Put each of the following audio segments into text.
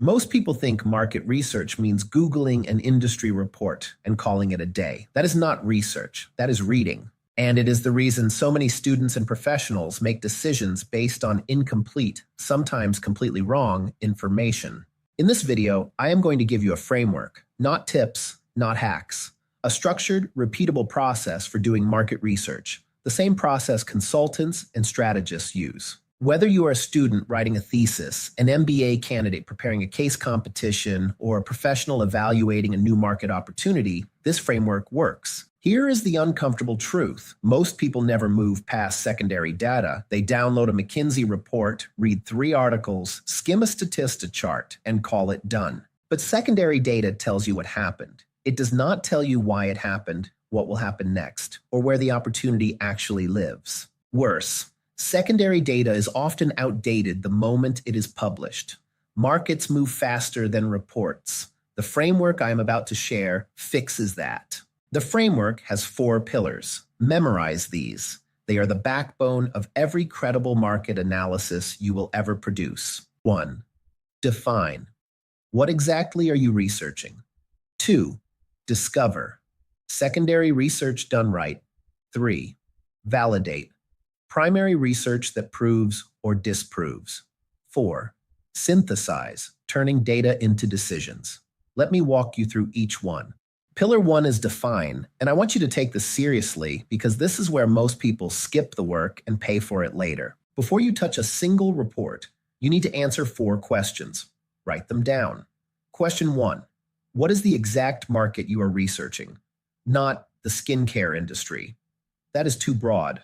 Most people think market research means Googling an industry report and calling it a day. That is not research, that is reading. And it is the reason so many students and professionals make decisions based on incomplete, sometimes completely wrong, information. In this video, I am going to give you a framework, not tips, not hacks. A structured, repeatable process for doing market research, the same process consultants and strategists use. Whether you are a student writing a thesis, an MBA candidate preparing a case competition, or a professional evaluating a new market opportunity, this framework works. Here is the uncomfortable truth. Most people never move past secondary data. They download a McKinsey report, read 3 articles, skim a Statista chart, and call it done. But secondary data tells you what happened. It does not tell you why it happened, what will happen next, or where the opportunity actually lives. Worse, secondary data is often outdated the moment it is published. Markets move faster than reports. The framework I am about to share fixes that. The framework has 4 pillars. Memorize these. They are the backbone of every credible market analysis you will ever produce. 1. Define. What exactly are you researching? 2. Discover. Secondary research done right. 3. Validate. Primary research that proves or disproves. 4. Synthesize, turning data into decisions. Let me walk you through each one. Pillar 1 is define, and I want you to take this seriously because this is where most people skip the work and pay for it later. Before you touch a single report, you need to answer 4 questions. Write them down. Question 1. What is the exact market you are researching? Not the skincare industry. That is too broad.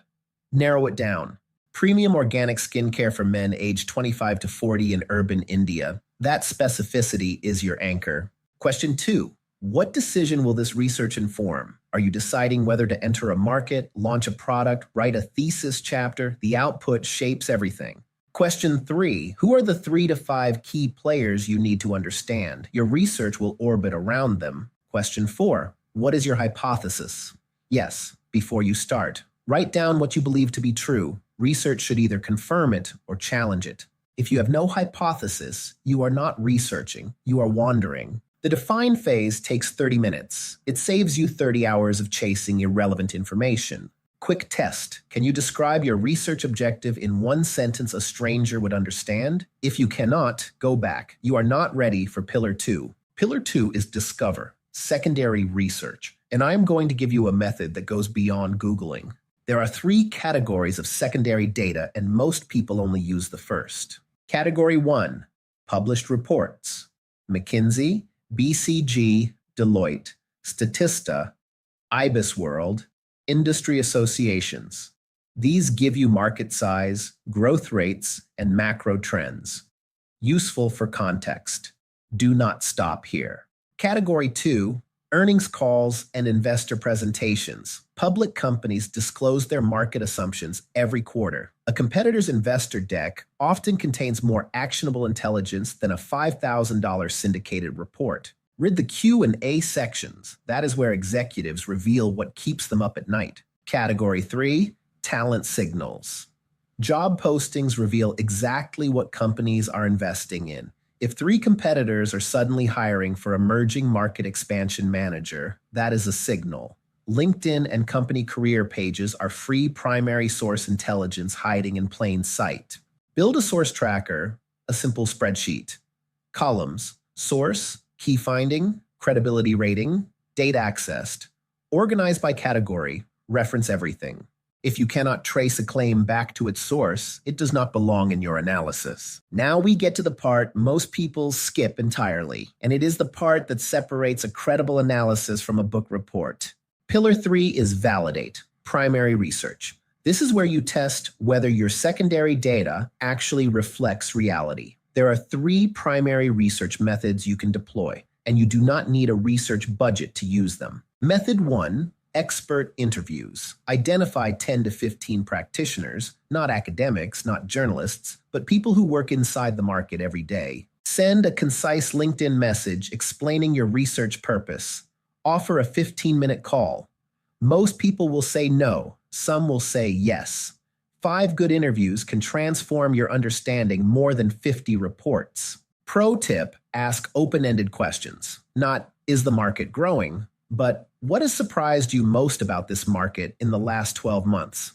Narrow it down. Premium organic skincare for men aged 25 to 40 in urban India. That specificity is your anchor. Question 2. What decision will this research inform? Are you deciding whether to enter a market, launch a product, write a thesis chapter? The output shapes everything. Question 3. Who are the 3 to 5 key players you need to understand? Your research will orbit around them. Question 4. What is your hypothesis? Yes, before you start, write down what you believe to be true. Research should either confirm it or challenge it. If you have no hypothesis, you are not researching, you are wandering. The define phase takes 30 minutes. It saves you 30 hours of chasing irrelevant information. Quick test. Can you describe your research objective in 1 sentence a stranger would understand? If you cannot, go back. You are not ready for Pillar 2. Pillar 2 is discover, secondary research. And I am going to give you a method that goes beyond Googling. There are 3 categories of secondary data, and most people only use the first. Category 1, published reports. McKinsey, BCG, Deloitte, Statista, IBISWorld, industry associations. These give you market size, growth rates, and macro trends. Useful for context. Do not stop here. Category 2, earnings calls and investor presentations. Public companies disclose their market assumptions every quarter. A competitor's investor deck often contains more actionable intelligence than a $5,000 syndicated report. Read the Q&A sections. That is where executives reveal what keeps them up at night. Category 3, talent signals. Job postings reveal exactly what companies are investing in. If 3 competitors are suddenly hiring for emerging market expansion manager, that is a signal. LinkedIn and company career pages are free primary source intelligence hiding in plain sight. Build a source tracker, a simple spreadsheet. Columns, source, key finding, credibility rating, date accessed. Organize by category, reference everything. If you cannot trace a claim back to its source, it does not belong in your analysis. Now we get to the part most people skip entirely, and it is the part that separates a credible analysis from a book report. Pillar 3 is validate, primary research. This is where you test whether your secondary data actually reflects reality. There are 3 primary research methods you can deploy, and you do not need a research budget to use them. Method 1, expert interviews. Identify 10 to 15 practitioners, not academics, not journalists, but people who work inside the market every day. Send a concise LinkedIn message explaining your research purpose. Offer a 15-minute call. Most people will say no, some will say yes. 5 good interviews can transform your understanding more than 50 reports. Pro tip, ask open-ended questions. Not, is the market growing? But what has surprised you most about this market in the last 12 months?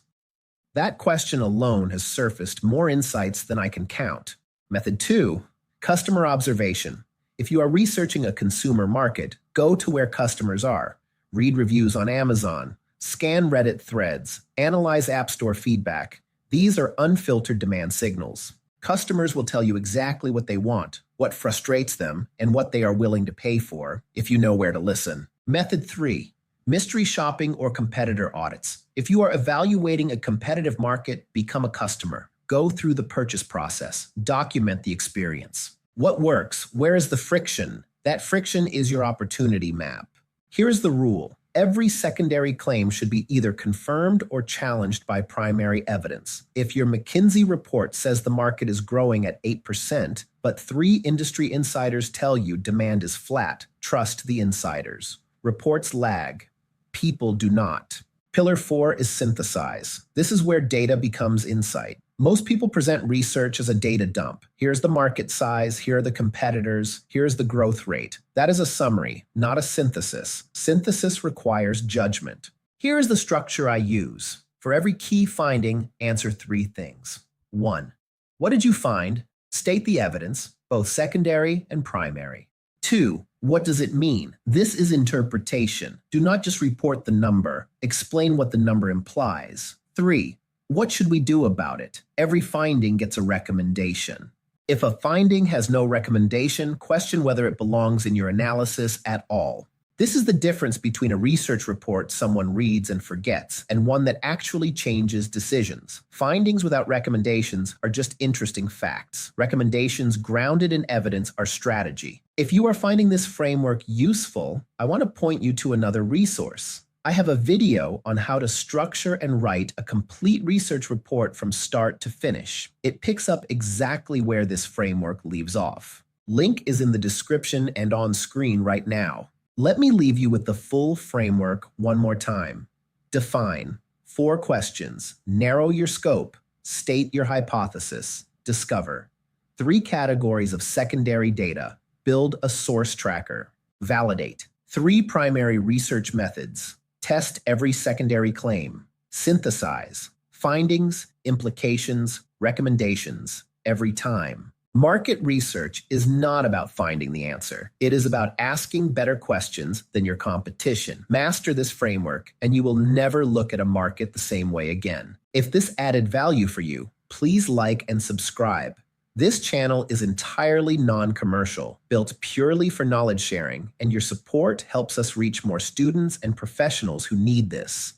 That question alone has surfaced more insights than I can count. Method 2, customer observation. If you are researching a consumer market, go to where customers are. Read reviews on Amazon, scan Reddit threads, analyze App Store feedback. These are unfiltered demand signals. Customers will tell you exactly what they want, what frustrates them, and what they are willing to pay for if you know where to listen. Method 3, mystery shopping or competitor audits. If you are evaluating a competitive market, become a customer. Go through the purchase process. Document the experience. What works? Where is the friction? That friction is your opportunity map. Here's the rule. Every secondary claim should be either confirmed or challenged by primary evidence. If your McKinsey report says the market is growing at 8%, but 3 industry insiders tell you demand is flat, trust the insiders. Reports lag. People do not. Pillar 4 is synthesize. This is where data becomes insight. Most people present research as a data dump. Here's the market size, here are the competitors, here's the growth rate. That is a summary, not a synthesis. Synthesis requires judgment. Here is the structure I use. For every key finding, answer 3 things. 1. What did you find? State the evidence, both secondary and primary. 2. What does it mean? This is interpretation. Do not just report the number. Explain what the number implies. 3. What should we do about it? Every finding gets a recommendation. If a finding has no recommendation, question whether it belongs in your analysis at all. This is the difference between a research report someone reads and forgets and one that actually changes decisions. Findings without recommendations are just interesting facts. Recommendations grounded in evidence are strategy. If you are finding this framework useful, I want to point you to another resource. I have a video on how to structure and write a complete research report from start to finish. It picks up exactly where this framework leaves off. Link is in the description and on screen right now. Let me leave you with the full framework one more time. Define. 4 questions. Narrow your scope. State your hypothesis. Discover. 3 categories of secondary data. Build a source tracker. Validate. 3 primary research methods. Test every secondary claim. Synthesize. Findings, implications, recommendations. Every time. Market research is not about finding the answer. It is about asking better questions than your competition. Master this framework, and you will never look at a market the same way again. If this added value for you, please like and subscribe. This channel is entirely non-commercial, built purely for knowledge sharing, and your support helps us reach more students and professionals who need this.